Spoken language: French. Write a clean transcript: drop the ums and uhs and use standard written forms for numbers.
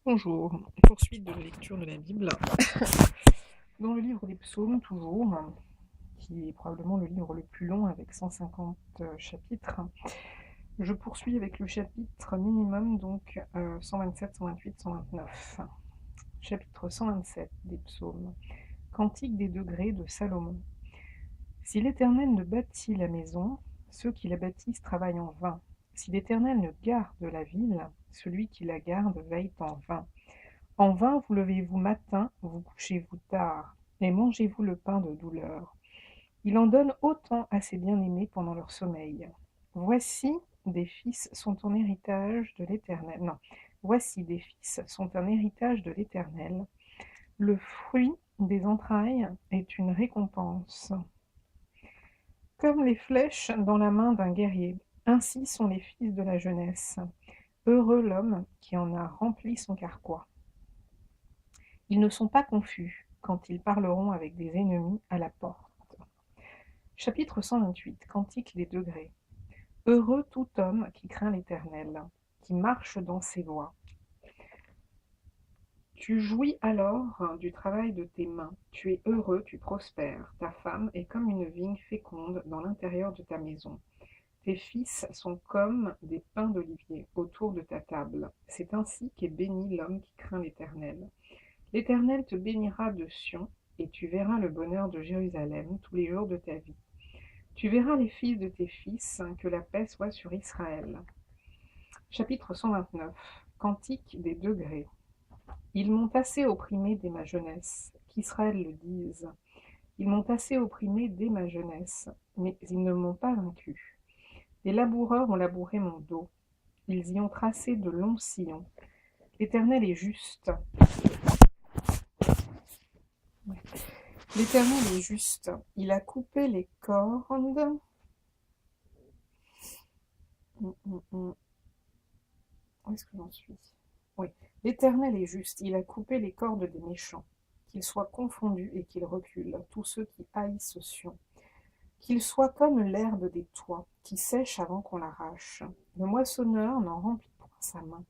Bonjour, poursuite de la lecture de la Bible, dans le livre des psaumes toujours, qui est probablement le livre le plus long avec 150 chapitres. Je poursuis avec le chapitre minimum, donc 127, 128, 129. Chapitre 127 des psaumes. Cantique des degrés de Salomon. Si l'Éternel ne bâtit la maison, ceux qui la bâtissent travaillent en vain. Si l'Éternel ne garde la ville, celui qui la garde veille en vain. En vain vous levez-vous matin, vous couchez-vous tard, et mangez-vous le pain de douleur. Il en donne autant à ses bien-aimés pendant leur sommeil. Voici des fils sont un héritage de l'Éternel. Non, voici des fils sont un héritage de l'Éternel. Le fruit des entrailles est une récompense. Comme les flèches dans la main d'un guerrier, ainsi sont les fils de la jeunesse. Heureux l'homme qui en a rempli son carquois. Ils ne sont pas confus quand ils parleront avec des ennemis à la porte. Chapitre 128. Cantique des degrés. Heureux tout homme qui craint l'Éternel, qui marche dans ses voies. Tu jouis alors du travail de tes mains, tu es heureux, tu prospères. Ta femme est comme une vigne féconde dans l'intérieur de ta maison. Tes fils sont comme des pins d'olivier autour de ta table. C'est ainsi qu'est béni l'homme qui craint l'Éternel. L'Éternel te bénira de Sion, et tu verras le bonheur de Jérusalem tous les jours de ta vie. Tu verras les fils de tes fils, que la paix soit sur Israël. Chapitre 129. Cantique des degrés. Ils m'ont assez opprimé dès ma jeunesse, qu'Israël le dise. Ils m'ont assez opprimé dès ma jeunesse, mais ils ne m'ont pas vaincu. Les laboureurs ont labouré mon dos, ils y ont tracé de longs sillons. L'Éternel est juste. L'Éternel est juste. Il a coupé les cordes. Où est-ce que j'en suis? Oui. L'Éternel est juste. Il a coupé les cordes des méchants. Qu'ils soient confondus et qu'ils reculent, tous ceux qui haïssent Sion. Qu'ils soient comme l'herbe des toits, qui sèche avant qu'on l'arrache. Le moissonneur n'en remplit point sa main.